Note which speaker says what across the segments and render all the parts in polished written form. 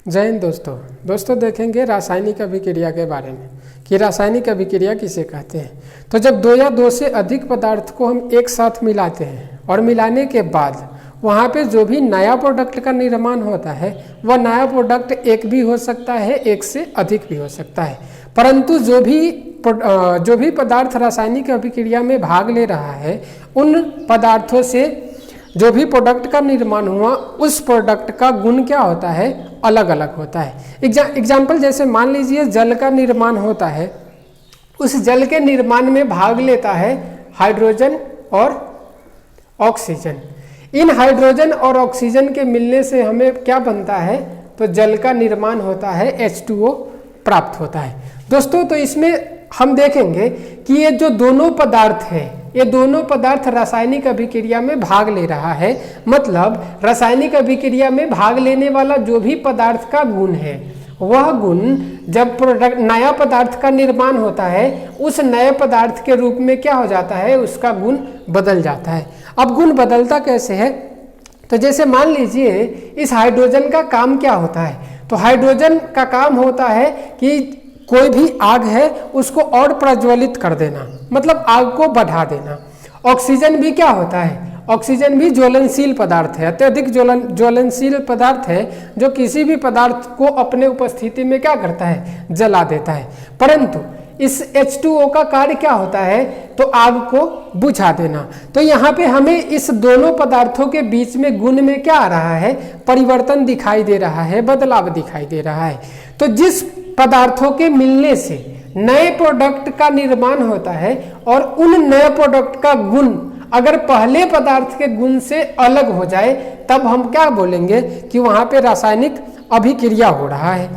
Speaker 1: जय हिंद दोस्तों देखेंगे रासायनिक अभिक्रिया के बारे में कि रासायनिक अभिक्रिया किसे कहते हैं। तो जब दो या दो से अधिक पदार्थ को हम एक साथ मिलाते हैं और मिलाने के बाद वहाँ पे जो भी नया प्रोडक्ट का निर्माण होता है वह नया प्रोडक्ट एक भी हो सकता है, एक से अधिक भी हो सकता है। परंतु जो भी पदार्थ रासायनिक अभिक्रिया में भाग ले रहा है उन पदार्थों से जो भी प्रोडक्ट का निर्माण हुआ उस प्रोडक्ट का गुण क्या होता है, अलग अलग होता है। एग्जाम्पल जैसे मान लीजिए जल का निर्माण होता है, उस जल के निर्माण में भाग लेता है हाइड्रोजन और ऑक्सीजन। इन हाइड्रोजन और ऑक्सीजन के मिलने से हमें क्या बनता है, तो जल का निर्माण होता है, H2O प्राप्त होता है। दोस्तों तो इसमें हम देखेंगे कि ये जो दोनों पदार्थ हैं, ये दोनों पदार्थ रासायनिक अभिक्रिया में भाग ले रहा है। मतलब रासायनिक अभिक्रिया में भाग लेने वाला जो भी पदार्थ का गुण है वह गुण जब नया पदार्थ का निर्माण होता है उस नए पदार्थ के रूप में क्या हो जाता है, उसका गुण बदल जाता है। अब गुण बदलता कैसे है, तो जैसे मान लीजिए इस हाइड्रोजन का काम क्या होता है, तो हाइड्रोजन का काम होता है कि कोई भी आग है उसको और प्रज्वलित कर देना, मतलब आग को बढ़ा देना। ऑक्सीजन भी क्या होता है, ऑक्सीजन भी ज्वलनशील पदार्थ है, अत्यधिक ज्वलनशील पदार्थ है जो किसी भी पदार्थ को अपने उपस्थिति में क्या करता है, जला देता है। परंतु इस H2O का कार्य क्या होता है, तो आग को बुझा देना। तो यहाँ पे हमें इस दोनों पदार्थों के बीच में गुण में क्या आ रहा है, परिवर्तन दिखाई दे रहा है, बदलाव दिखाई दे रहा है। तो जिस पदार्थों के मिलने से नए प्रोडक्ट का निर्माण होता है और उन नए प्रोडक्ट का गुण अगर पहले पदार्थ के गुण से अलग हो जाए तब हम क्या बोलेंगे कि वहां पे रासायनिक अभिक्रिया हो रहा है।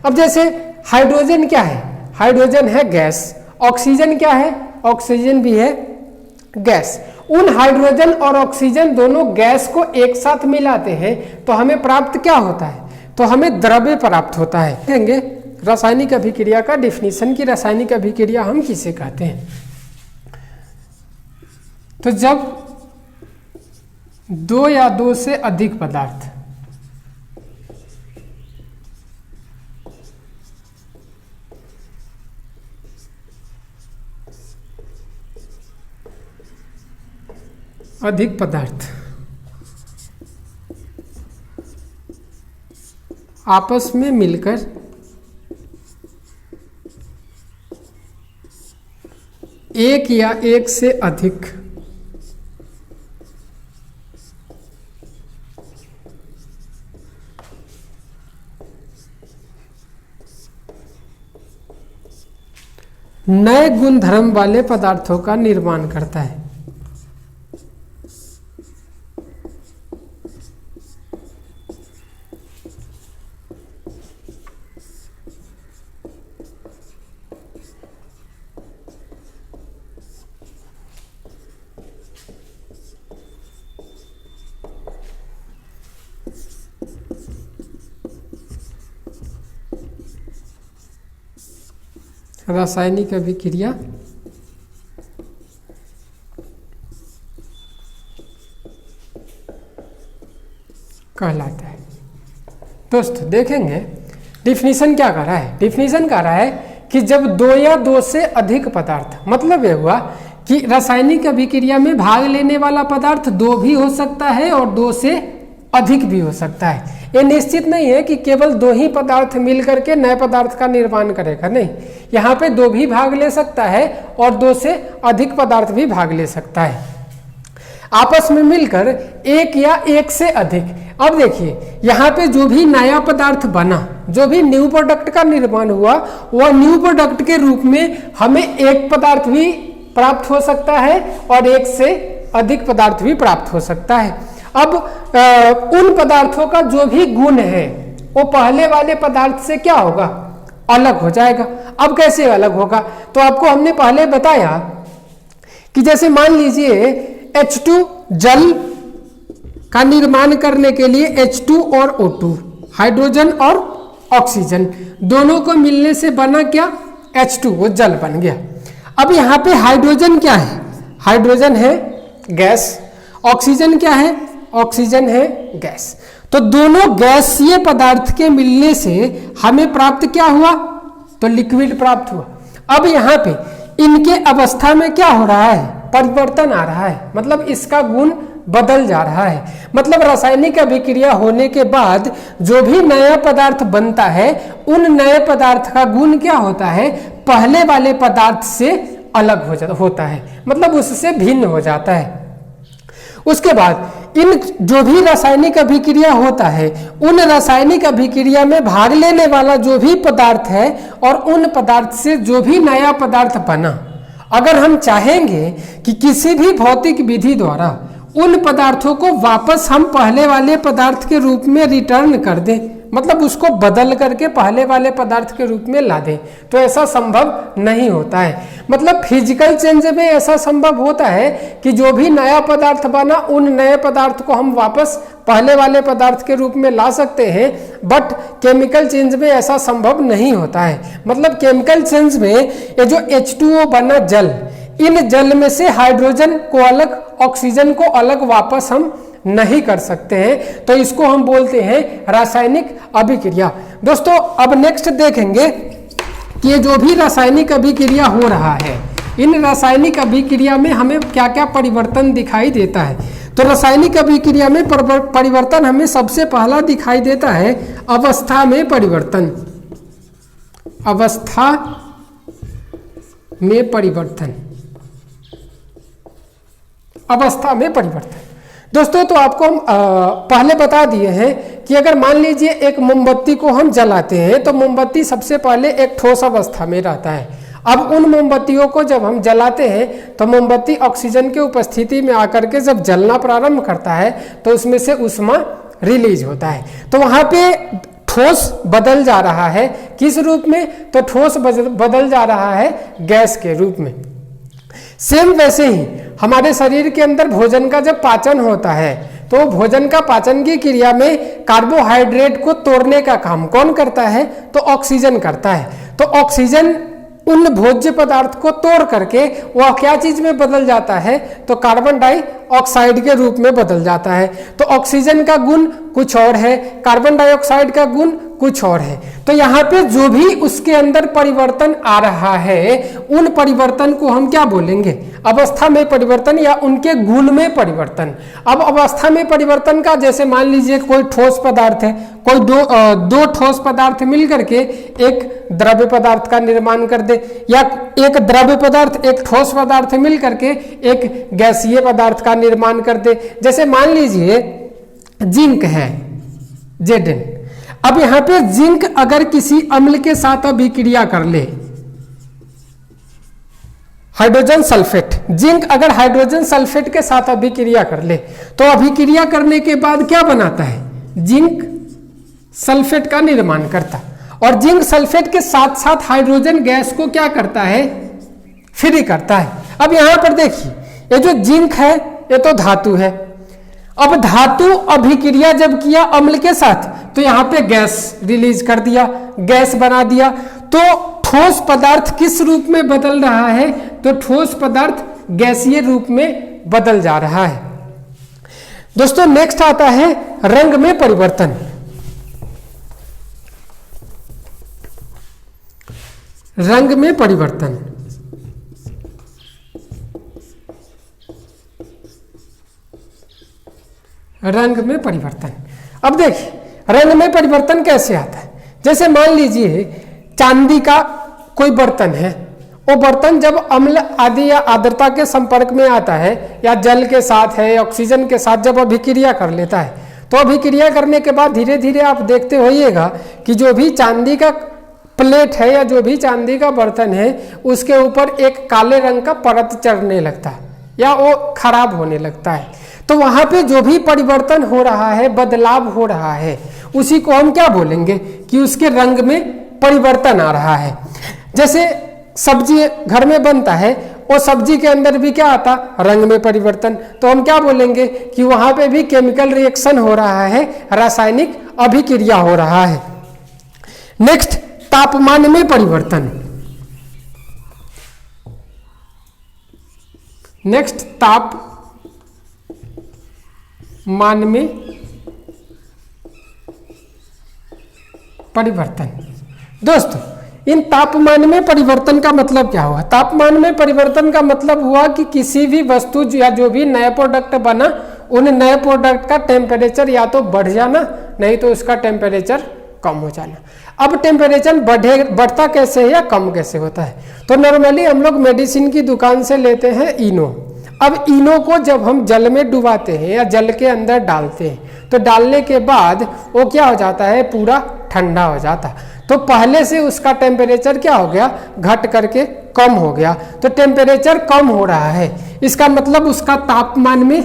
Speaker 1: अब जैसे हाइड्रोजन क्या है, हाइड्रोजन है गैस, ऑक्सीजन क्या है, ऑक्सीजन भी है गैस। उन हाइड्रोजन और ऑक्सीजन दोनों गैस को एक साथ मिलाते हैं तो हमें प्राप्त क्या होता है, तो हमें द्रव्य प्राप्त होता है। देखेंगे रासायनिक अभिक्रिया का डिफिनीशन की रासायनिक अभिक्रिया हम किसे कहते हैं। तो जब दो या दो से अधिक पदार्थ आपस में मिलकर एक या एक से अधिक नए गुणधर्म वाले पदार्थों का निर्माण करता है। रासायनिक अभिक्रिया कहलाता है। दोस्तों देखेंगे डिफिनीशन क्या कर रहा है, डिफिनीशन कर रहा है कि जब दो या दो से अधिक पदार्थ, मतलब यह हुआ कि रासायनिक अभिक्रिया में भाग लेने वाला पदार्थ दो भी हो सकता है और दो से अधिक भी हो सकता है। ये निश्चित नहीं है कि केवल दो ही पदार्थ मिल करके नए पदार्थ का निर्माण करेगा, नहीं, यहाँ पे दो भी भाग ले सकता है और दो से अधिक पदार्थ भी भाग ले सकता है आपस में मिलकर एक या एक से अधिक। अब देखिए यहाँ पे जो भी नया पदार्थ बना, जो भी न्यू प्रोडक्ट का निर्माण हुआ, वह न्यू प्रोडक्ट के रूप में हमें एक पदार्थ भी प्राप्त हो सकता है और एक से अधिक पदार्थ भी प्राप्त हो सकता है। अब उन पदार्थों का जो भी गुण है वो पहले वाले पदार्थ से क्या होगा, अलग हो जाएगा। अब कैसे अलग होगा, तो आपको हमने पहले बताया कि जैसे मान लीजिए H2 जल का निर्माण करने के लिए H2 और O2, हाइड्रोजन और ऑक्सीजन दोनों को मिलने से बना क्या, H2, वो जल बन गया। अब यहाँ पे हाइड्रोजन क्या है, हाइड्रोजन है गैस, ऑक्सीजन क्या है, ऑक्सीजन है गैस। तो दोनों गैसीय पदार्थ के मिलने से हमें प्राप्त क्या हुआ, तो लिक्विड प्राप्त हुआ। अब यहाँ पे इनके अवस्था में क्या हो रहा है, परिवर्तन आ रहा है, मतलब इसका गुण बदल जा रहा है। मतलब रासायनिक अभिक्रिया होने के बाद जो भी नया पदार्थ बनता है उन नए पदार्थ का गुण क्या होता है, पहले वाले पदार्थ से अलग होता है, मतलब उससे भिन्न हो जाता है। उसके बाद इन जो भी रासायनिक अभिक्रिया होता है उन रासायनिक अभिक्रिया में भाग लेने वाला जो भी पदार्थ है और उन पदार्थ से जो भी नया पदार्थ बना, अगर हम चाहेंगे कि किसी भी भौतिक विधि द्वारा उन पदार्थों को वापस हम पहले वाले पदार्थ के रूप में रिटर्न कर दें, मतलब उसको बदल करके पहले वाले पदार्थ के रूप में ला दें, तो ऐसा संभव नहीं होता है। मतलब फिजिकल चेंज में ऐसा संभव होता है कि जो भी नया पदार्थ बना उन नए पदार्थ को हम वापस पहले वाले पदार्थ के रूप में ला सकते हैं, बट केमिकल चेंज में ऐसा संभव नहीं होता है। मतलब केमिकल चेंज में ये जो H2O बना जल, इन जल में से हाइड्रोजन को अलग, ऑक्सीजन को अलग वापस हम नहीं कर सकते हैं, तो इसको हम बोलते हैं रासायनिक अभिक्रिया। दोस्तों अब नेक्स्ट देखेंगे कि ये जो भी रासायनिक अभिक्रिया हो रहा है, इन रासायनिक अभिक्रिया में हमें क्या क्या परिवर्तन दिखाई देता है। तो रासायनिक अभिक्रिया में परिवर्तन हमें सबसे पहला दिखाई देता है अवस्था में परिवर्तन। अवस्था में परिवर्तन, अवस्था में परिवर्तन। दोस्तों तो आपको हम पहले बता दिए हैं कि अगर मान लीजिए एक मोमबत्ती को हम जलाते हैं तो मोमबत्ती सबसे पहले एक ठोस अवस्था में रहता है। अब उन मोमबत्तियों को जब हम जलाते हैं तो मोमबत्ती ऑक्सीजन के उपस्थिति में आकर के जब जलना प्रारंभ करता है तो उसमें से ऊष्मा रिलीज होता है, तो वहाँ पे ठोस बदल जा रहा है। किस रूप में, तो ठोस बदल जा रहा है गैस के रूप में। सेम वैसे ही हमारे शरीर के अंदर भोजन का जब पाचन होता है तो भोजन का पाचन की क्रिया में कार्बोहाइड्रेट को तोड़ने का काम कौन करता है, तो ऑक्सीजन करता है। तो ऑक्सीजन उन भोज्य पदार्थ को तोड़ करके वह क्या चीज में बदल जाता है, तो कार्बन डाइऑक्साइड के रूप में बदल जाता है। तो ऑक्सीजन का गुण कुछ और है, कार्बन डाइऑक्साइड का गुण कुछ और है। तो यहाँ पे जो भी उसके अंदर परिवर्तन आ रहा है उन परिवर्तन को हम क्या बोलेंगे, अवस्था में परिवर्तन या उनके गुण में परिवर्तन। अब अवस्था में परिवर्तन का, जैसे मान लीजिए कोई ठोस पदार्थ है, कोई दो ठोस पदार्थ मिलकर के एक द्रव्य पदार्थ का निर्माण कर दे, या एक द्रव्य पदार्थ एक ठोस पदार्थ मिलकर के एक गैसीय पदार्थ का निर्माण कर दे। जैसे मान लीजिए जिंक है, Zn। अब यहां पे जिंक अगर किसी अम्ल के साथ अभिक्रिया कर ले, हाइड्रोजन सल्फेट, जिंक अगर हाइड्रोजन सल्फेट के साथ अभिक्रिया कर ले तो अभिक्रिया करने के बाद क्या बनाता है, जिंक सल्फेट का निर्माण करता, और जिंक सल्फेट के साथ साथ हाइड्रोजन गैस को क्या करता है, फ्री करता है। अब यहां पर देखिए ये जो जिंक है ये तो धातु है। अब धातु अभिक्रिया जब किया अम्ल के साथ तो यहां पे गैस रिलीज कर दिया, गैस बना दिया, तो ठोस पदार्थ किस रूप में बदल रहा है, तो ठोस पदार्थ गैसीय रूप में बदल जा रहा है। दोस्तों नेक्स्ट आता है रंग में परिवर्तन। रंग में परिवर्तन, रंग में परिवर्तन। अब देखिए रंग में परिवर्तन कैसे आता है। जैसे मान लीजिए चांदी का कोई बर्तन है, वो बर्तन जब अम्ल आदि या आर्द्रता के संपर्क में आता है या जल के साथ है, ऑक्सीजन के साथ जब अभिक्रिया कर लेता है, तो अभिक्रिया करने के बाद धीरे धीरे आप देखते होइएगा कि जो भी चांदी का प्लेट है या जो भी चांदी का बर्तन है उसके ऊपर एक काले रंग का परत चढ़ने लगता है या वो खराब होने लगता है। तो वहां पे जो भी परिवर्तन हो रहा है, बदलाव हो रहा है, उसी को हम क्या बोलेंगे कि उसके रंग में परिवर्तन आ रहा है। जैसे सब्जी घर में बनता है, वो सब्जी के अंदर भी क्या आता, रंग में परिवर्तन, तो हम क्या बोलेंगे कि वहां पे भी केमिकल रिएक्शन हो रहा है, रासायनिक अभिक्रिया हो रहा है। नेक्स्ट तापमान में परिवर्तन। नेक्स्ट तापमान में परिवर्तन। दोस्तों इन तापमान में परिवर्तन का मतलब क्या हुआ? तापमान में परिवर्तन का मतलब हुआ कि किसी भी वस्तु या जो भी नया प्रोडक्ट बना, उन नए प्रोडक्ट का टेम्परेचर या तो बढ़ जाना, नहीं तो उसका टेम्परेचर कम हो जाना। अब टेम्परेचर बढ़ता कैसे है या कम कैसे होता है? तो नॉर्मली हम लोग मेडिसिन की दुकान से लेते हैं इनो। अब इनो को जब हम जल में डुबाते हैं या जल के अंदर डालते हैं, तो डालने के बाद वो क्या हो जाता है? पूरा ठंडा हो जाता है। तो पहले से उसका टेम्परेचर क्या हो गया? घट करके कम हो गया। तो टेम्परेचर कम हो रहा है, इसका मतलब उसका तापमान में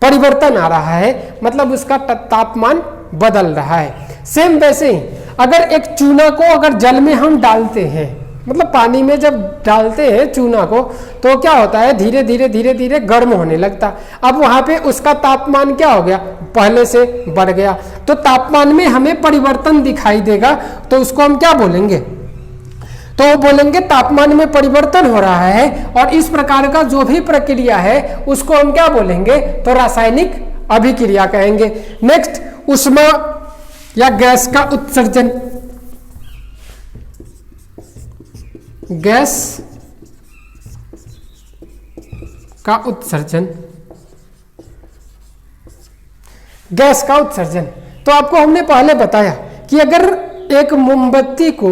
Speaker 1: परिवर्तन आ रहा है, मतलब उसका तापमान बदल रहा है। सेम वैसे ही अगर एक चूना को अगर जल में हम डालते हैं, मतलब पानी में जब डालते हैं चूना को, तो क्या होता है? धीरे धीरे धीरे धीरे गर्म होने लगता। अब वहां पे उसका तापमान क्या हो गया? पहले से बढ़ गया। तो तापमान में हमें परिवर्तन दिखाई देगा, तो उसको हम क्या बोलेंगे? तो बोलेंगे तापमान में परिवर्तन हो रहा है। और इस प्रकार का जो भी प्रक्रिया है उसको हम क्या बोलेंगे? तो रासायनिक अभिक्रिया कहेंगे। नेक्स्ट, ऊष्मा या गैस का उत्सर्जन। गैस का उत्सर्जन, गैस का उत्सर्जन। तो आपको हमने पहले बताया कि अगर एक मोमबत्ती को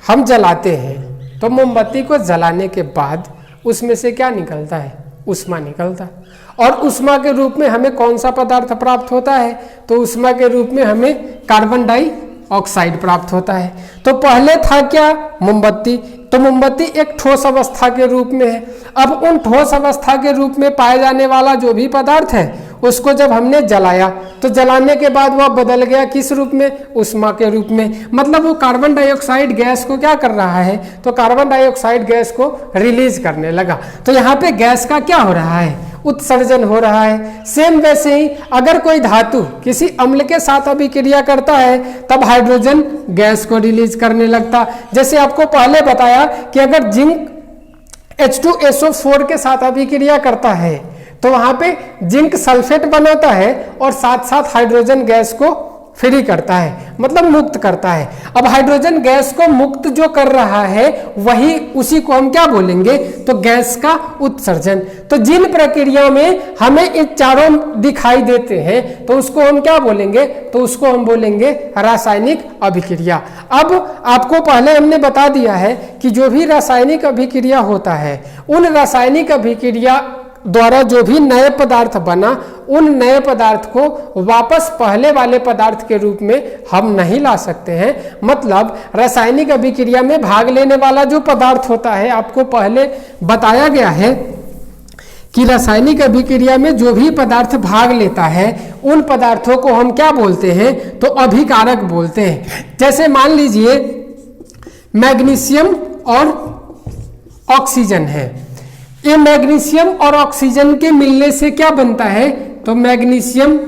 Speaker 1: हम जलाते हैं, तो मोमबत्ती को जलाने के बाद उसमें से क्या निकलता है? ऊष्मा निकलता है। और ऊष्मा के रूप में हमें कौन सा पदार्थ प्राप्त होता है? तो ऊष्मा के रूप में हमें कार्बन डाइऑक्साइड प्राप्त होता है। तो पहले था क्या? मोमबत्ती। तो मोमबत्ती एक ठोस अवस्था के रूप में है। अब उन ठोस अवस्था के रूप में पाए जाने वाला जो भी पदार्थ है, उसको जब हमने जलाया, तो जलाने के बाद वह बदल गया किस रूप में? ऊष्मा के रूप में। मतलब वो कार्बन डाइऑक्साइड गैस को क्या कर रहा है? तो कार्बन डाइऑक्साइड गैस को रिलीज करने लगा। तो यहाँ पे गैस का क्या हो रहा है? उत्सर्जन हो रहा है। सेम वैसे ही अगर कोई धातु किसी अम्ल के साथ अभिक्रिया करता है, तब हाइड्रोजन गैस को रिलीज करने लगता। जैसे आपको पहले बताया कि अगर जिंक H2SO4 के साथ अभिक्रिया करता है, तो वहां पे जिंक सल्फेट बनाता है और साथ साथ हाइड्रोजन गैस को फ्री करता है, मतलब मुक्त करता है। अब हाइड्रोजन गैस को मुक्त जो कर रहा है, वही उसी को हम क्या बोलेंगे? तो गैस का उत्सर्जन। तो जिन प्रक्रियाओं में हमें ये चारों दिखाई देते हैं, तो उसको हम क्या बोलेंगे? तो उसको हम बोलेंगे रासायनिक अभिक्रिया। अब आपको पहले हमने बता दिया है कि जो भी रासायनिक अभिक्रिया होता है, उन रासायनिक अभिक्रिया द्वारा जो भी नए पदार्थ बना, उन नए पदार्थ को वापस पहले वाले पदार्थ के रूप में हम नहीं ला सकते हैं। मतलब रासायनिक अभिक्रिया में भाग लेने वाला जो पदार्थ होता है, आपको पहले बताया गया है कि रासायनिक अभिक्रिया में जो भी पदार्थ भाग लेता है, उन पदार्थों को हम क्या बोलते हैं? तो अभिकारक बोलते हैं। जैसे मान लीजिए मैग्नीशियम और ऑक्सीजन है। ये मैग्नीशियम और ऑक्सीजन के मिलने से क्या बनता है? तो मैग्नीशियम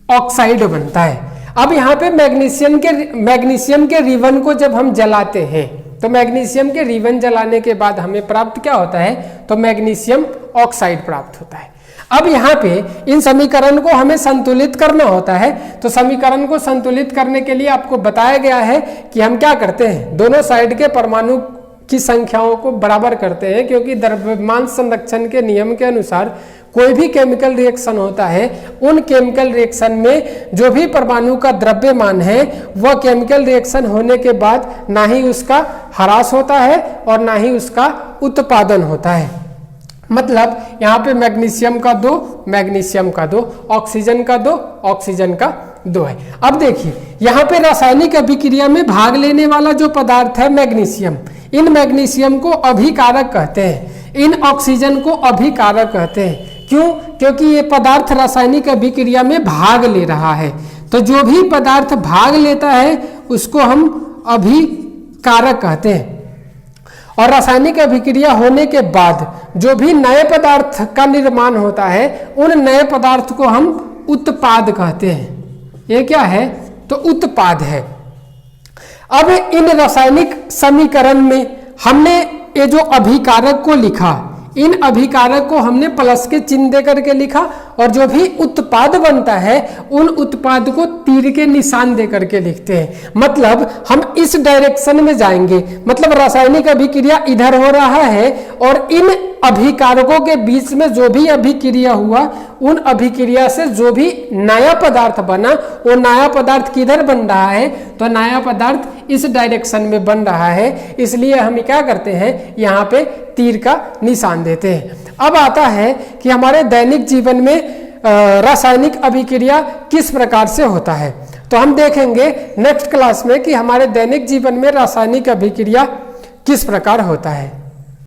Speaker 1: ऑक्साइड बनता है। अब यहाँ पे मैग्नीशियम के रिबन को जब हम जलाते हैं, तो मैग्नीशियम के रिबन जलाने के बाद हमें प्राप्त क्या होता है? तो मैग्नीशियम ऑक्साइड प्राप्त होता है। अब यहाँ पे इन समीकरण को हमें संतुलित करना होता है। तो समीकरण को संतुलित करने के लिए आपको बताया गया है कि हम क्या करते हैं? दोनों साइड के परमाणु की संख्याओं को बराबर करते हैं, क्योंकि द्रव्यमान संरक्षण के नियम के अनुसार कोई भी केमिकल रिएक्शन होता है, उन केमिकल रिएक्शन में जो भी परमाणु का द्रव्यमान है, वह केमिकल रिएक्शन होने के बाद ना ही उसका ह्रास होता है और ना ही उसका उत्पादन होता है। मतलब यहाँ पे मैग्नीशियम का 2, मैग्नीशियम का 2, ऑक्सीजन का 2, ऑक्सीजन का 2 है। अब देखिए यहाँ पे रासायनिक अभिक्रिया में भाग लेने वाला जो पदार्थ है मैग्नीशियम, इन मैग्नीशियम को अभिकारक कहते हैं, इन ऑक्सीजन को अभिकारक कहते हैं। क्यों? क्योंकि ये पदार्थ रासायनिक अभिक्रिया में भाग ले रहा है। तो जो भी पदार्थ भाग लेता है उसको हम अभिकारक कहते हैं। और रासायनिक अभिक्रिया होने के बाद जो भी नए पदार्थ का निर्माण होता है, उन नए पदार्थ को हम उत्पाद कहते हैं। ये क्या है? तो उत्पाद है। अब इन रासायनिक समीकरण में हमने ये जो अभिकारक को लिखा, इन अभिकारक को हमने प्लस के चिन्ह दे करके लिखा और जो भी उत्पाद बनता है उन उत्पाद को तीर के निशान दे करके लिखते हैं। मतलब हम इस डायरेक्शन में जाएंगे, मतलब रासायनिक अभिक्रिया इधर हो रहा है और इन अभिकारकों के बीच में जो भी अभिक्रिया हुआ उन अभिक्रिया से जो भी नया पदार्थ बना वो नया पदार्थ किधर बन रहा है, तो नया पदार्थ इस डायरेक्शन में बन रहा है। इसलिए हम क्या करते हैं, यहाँ पे तीर का निशान देते हैं। अब आता है कि हमारे दैनिक जीवन में रासायनिक अभिक्रिया किस प्रकार से होता है। तो हम देखेंगे नेक्स्ट क्लास में कि हमारे दैनिक जीवन में रासायनिक अभिक्रिया किस प्रकार होता है।